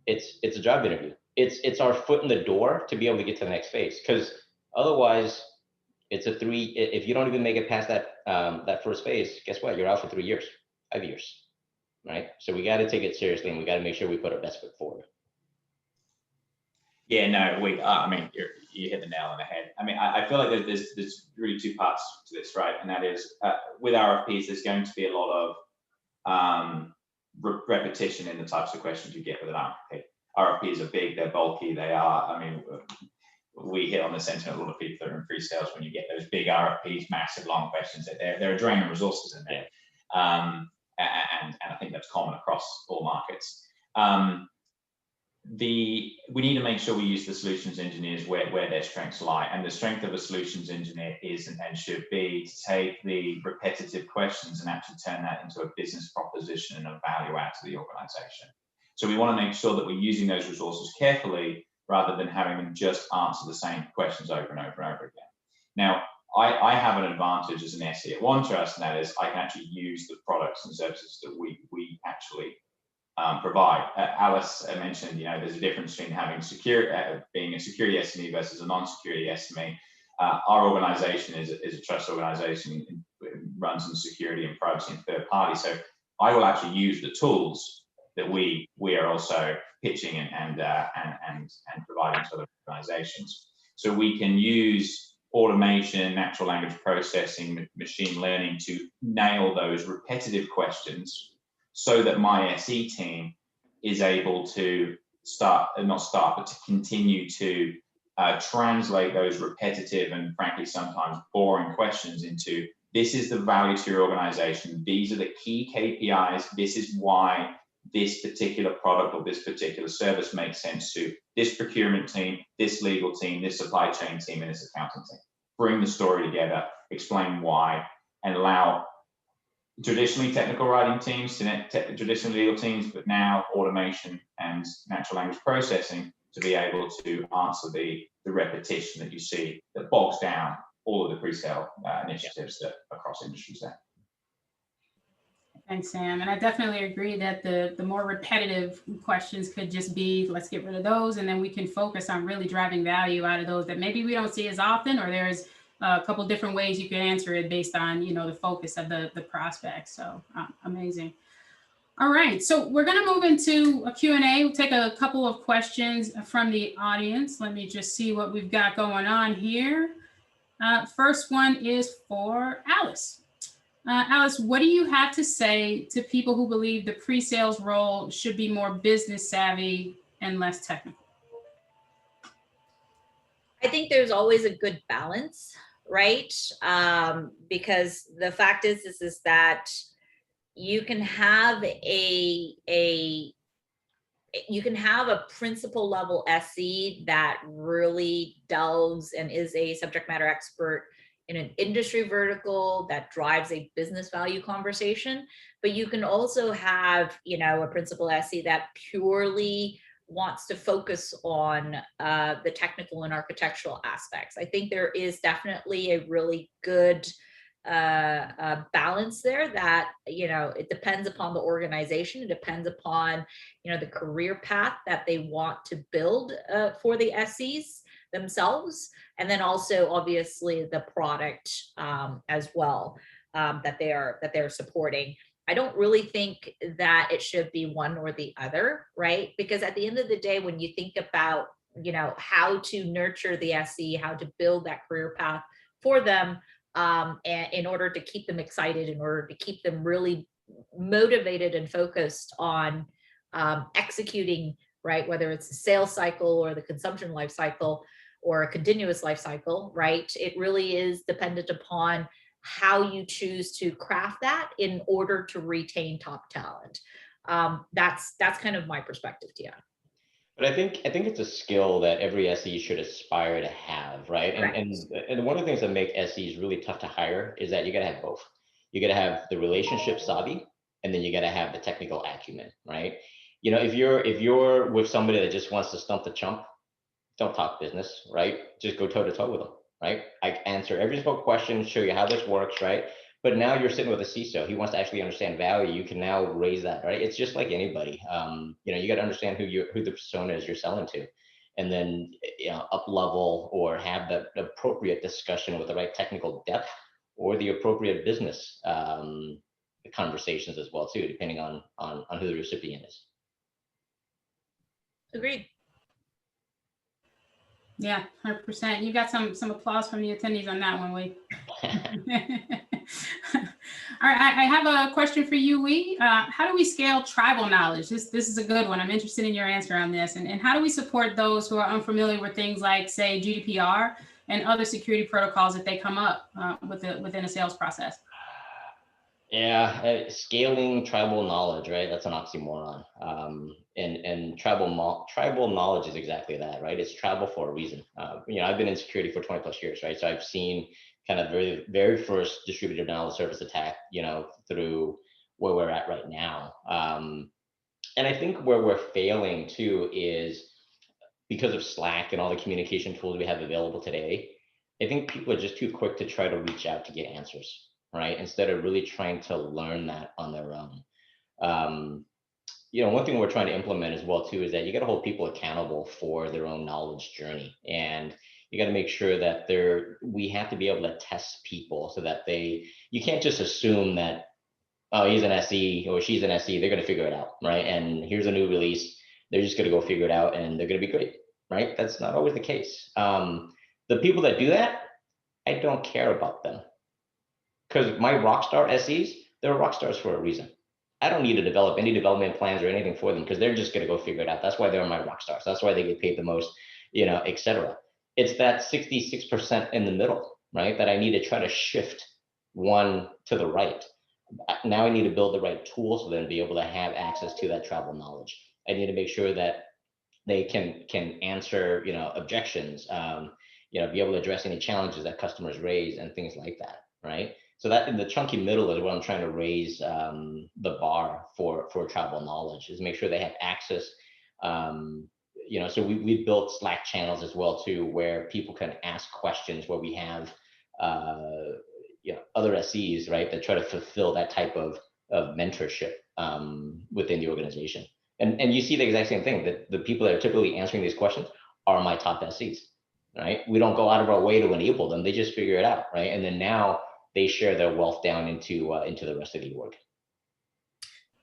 [SPEAKER 2] it's a job interview. It's our foot in the door to be able to get to the next phase. Because otherwise, if you don't even make it past that first phase, guess what? You're out for 3 years, 5 years, right? So we got to take it seriously, and we got to make sure we put our best foot forward.
[SPEAKER 4] Yeah, no, I mean, you hit the nail on the head. I mean, I feel like there's really two parts to this, right? And that is, with RFPs, there's going to be a lot of repetition in the types of questions you get with an RFP. RFPs are big, they're bulky, they are, I mean, we hit on the sentiment, a lot of people that are in pre-sales, when you get those big RFPs, massive, long questions, they're a drain of resources in there. And I think that's common across all markets. We need to make sure we use the solutions engineers where their strengths lie, and the strength of a solutions engineer is and should be to take the repetitive questions and actually turn that into a business proposition and a value add to the organization. So we want to make sure that we're using those resources carefully rather than having them just answer the same questions over and over and over again. Now, I have an advantage as an SE at OneTrust, and that is I can actually use the products and services that we actually provide. Alice mentioned, there's a difference between having being a security SME versus a non-security SME. Our organization is a trust organization. It runs on security and privacy and third party. So I will actually use the tools that we are also pitching and providing to other organizations. So we can use automation, natural language processing, machine learning to nail those repetitive questions, so that my SE team is able to continue to translate those repetitive and frankly sometimes boring questions into, this is the value to your organization, these are the key KPIs, this is why this particular product or this particular service makes sense to this procurement team, this legal team, this supply chain team, and this accounting team. Bring the story together, explain why, and allow traditionally technical writing teams, traditional legal teams, but now automation and natural language processing to be able to answer the repetition that you see that bogs down all of the pre-sale initiatives that across industries there.
[SPEAKER 1] Thanks, Sam. And I definitely agree that the more repetitive questions could just be, let's get rid of those, and then we can focus on really driving value out of those that maybe we don't see as often, or there's a couple different ways you can answer it based on, the focus of the prospect. So amazing. All right, so we're going to move into a Q&A. We'll take a couple of questions from the audience. Let me just see what we've got going on here. First one is for Alice. Alice, what do you have to say to people who believe the pre-sales role should be more business savvy and less technical?
[SPEAKER 3] I think there's always a good balance, right? Because the fact is that you can have you can have a principal level SE that really delves and is a subject matter expert in an industry vertical that drives a business value conversation. But you can also have, you know, a principal SE that purely wants to focus on the technical and architectural aspects. I think there is definitely a really good balance there that, you know, it depends upon the organization. It depends upon, you know, the career path that they want to build for the SEs themselves. And then also obviously the product as well that they're supporting. I don't really think that it should be one or the other, right? Because at the end of the day, when you think about, you know, how to nurture the SE, how to build that career path for them, and in order to keep them excited, in order to keep them really motivated and focused on executing, right? Whether it's the sales cycle or the consumption life cycle or a continuous life cycle, right? It really is dependent upon how you choose to craft that in order to retain top talent. That's kind of my perspective, Tia.
[SPEAKER 2] But I think it's a skill that every SE should aspire to have, right? And one of the things that make SEs really tough to hire is that you got to have both. You got to have the relationship savvy, and then you got to have the technical acumen, right? You know, if you're with somebody that just wants to stump the chump, don't talk business, right? Just go toe to toe with them, right? I answer every single question, show you how this works, right? But now you're sitting with a CISO. He wants to actually understand value. You can now raise that, right? It's just like anybody. You know, you got to understand who the persona is you're selling to, and then, you know, up level or have the appropriate discussion with the right technical depth or the appropriate business conversations as well too, depending on who the recipient is.
[SPEAKER 3] Agreed.
[SPEAKER 1] Yeah, 100%. You got some applause from the attendees on that one, Uy. All right, I have a question for you, Uy. How do we scale tribal knowledge? This is a good one. I'm interested in your answer on this. And how do we support those who are unfamiliar with things like, say, GDPR and other security protocols that they come up within a sales process?
[SPEAKER 2] Yeah, scaling tribal knowledge, right? That's an oxymoron. And tribal knowledge is exactly that, right? It's tribal for a reason. You know, I've been in security for 20 plus years, right? So I've seen kind of very first distributed denial of service attack, you know, through where we're at right now. And I think where we're failing too is because of Slack and all the communication tools we have available today. I think people are just too quick to try to reach out to get answers, right? Instead of really trying to learn that on their own. You know, one thing we're trying to implement as well too is that you got to hold people accountable for their own knowledge journey, and you got to make sure that we have to be able to test people so that you can't just assume that, oh, he's an SE or she's an SE, they're going to figure it out, right? And here's a new release, they're just going to go figure it out and they're going to be great, right? That's not always the case. The people that do that, I don't care about them, because my rockstar SEs, they're rock stars for a reason. I don't need to develop any development plans or anything for them, because they're just going to go figure it out. That's why they're my rock stars. That's why they get paid the most, you know, et cetera. It's that 66% in the middle, right, that I need to try to shift one to the right. Now I need to build the right tools for them to be able to have access to that tribal knowledge. I need to make sure that they can answer, you know, objections, you know, be able to address any challenges that customers raise and things like that, right? So that in the chunky middle is what I'm trying to raise the bar for tribal knowledge, is make sure they have access. You know, so we built Slack channels as well too, where people can ask questions, where we have you know, other SEs, right, that try to fulfill that type of mentorship within the organization. And you see the exact same thing, that the people that are typically answering these questions are my top SEs, right? We don't go out of our way to enable them. They just figure it out, right? And then now they share their wealth down into the rest of the org.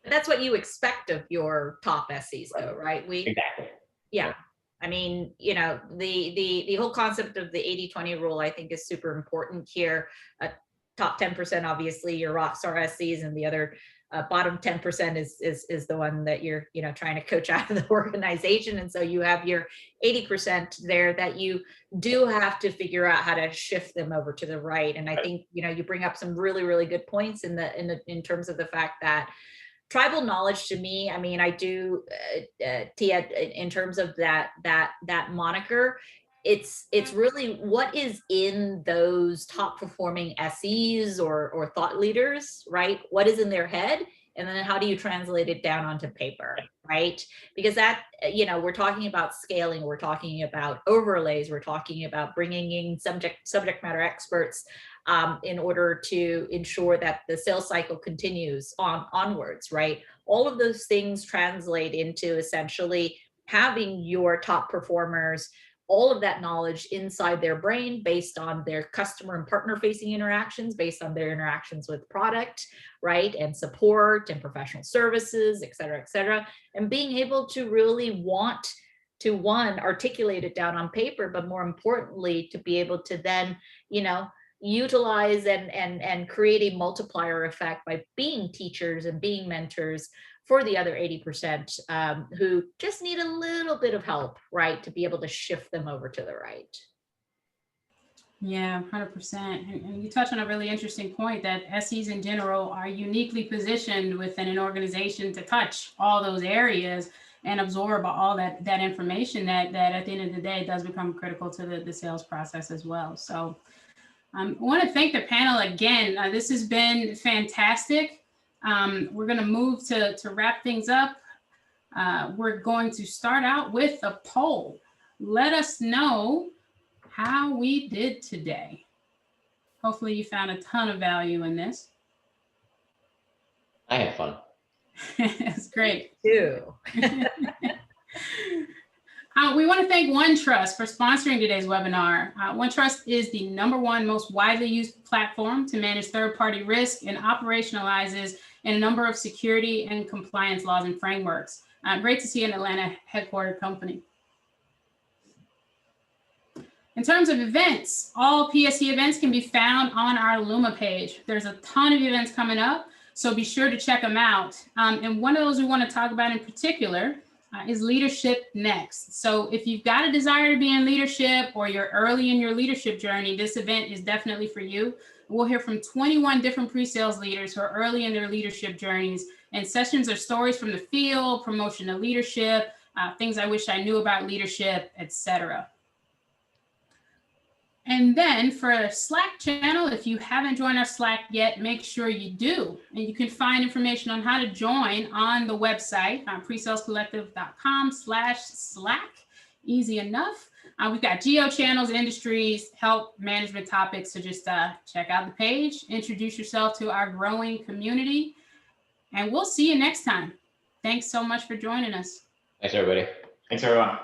[SPEAKER 3] That's what you expect of your top SEs, though, right?
[SPEAKER 2] Exactly.
[SPEAKER 3] Yeah. I mean, you know, the whole concept of the 80-20 rule, I think, is super important here. Top 10%, obviously, your rockstar SEs, and the other bottom 10% is the one that you're, trying to coach out of the organization. And so you have your 80% there that you do have to figure out how to shift them over to the right. And I think, you bring up some really, really good points in terms of the fact that tribal knowledge to me, I mean, I do, Tia, in terms of that moniker, it's really what is in those top performing SEs or thought leaders, right? What is in their head? And then how do you translate it down onto paper, right? Because that, we're talking about scaling, we're talking about overlays, we're talking about bringing in subject matter experts in order to ensure that the sales cycle continues onwards, right? All of those things translate into essentially having your top performers, all of that knowledge inside their brain based on their customer and partner facing interactions, based on their interactions with product, right? And support and professional services, et cetera, and being able to really want to, one, articulate it down on paper, but more importantly, to be able to then, utilize and create a multiplier effect by being teachers and being mentors for the other 80% who just need a little bit of help, right, to be able to shift them over to the right.
[SPEAKER 1] Yeah, 100%. And you touch on a really interesting point that SEs in general are uniquely positioned within an organization to touch all those areas and absorb all that information that at the end of the day does become critical to the sales process as well. So I want to thank the panel again. This has been fantastic. We're going to move to wrap things up. We're going to start out with a poll. Let us know how we did today. Hopefully you found a ton of value in this.
[SPEAKER 2] I had fun.
[SPEAKER 1] It's great.
[SPEAKER 3] Too.
[SPEAKER 1] We want to thank OneTrust for sponsoring today's webinar. OneTrust is the #1 most widely used platform to manage third-party risk and operationalizes in a number of security and compliance laws and frameworks. Great to see an Atlanta headquartered company. In terms of events, all PSE events can be found on our Luma page. There's a ton of events coming up, so be sure to check them out. And one of those we want to talk about in particular is Leadership Next. So if you've got a desire to be in leadership or you're early in your leadership journey, this event is definitely for you. We'll hear from 21 different pre-sales leaders who are early in their leadership journeys, and sessions are stories from the field, promotion of leadership, things I wish I knew about leadership, etc. And then for a Slack channel, if you haven't joined our Slack yet, make sure you do. And you can find information on how to join on the website, presalescollective.com/Slack. Easy enough. We've got geo channels, industries, help, management topics. So just check out the page, introduce yourself to our growing community, and we'll see you next time. Thanks so much for joining us.
[SPEAKER 2] Thanks, everybody.
[SPEAKER 4] Thanks, everyone.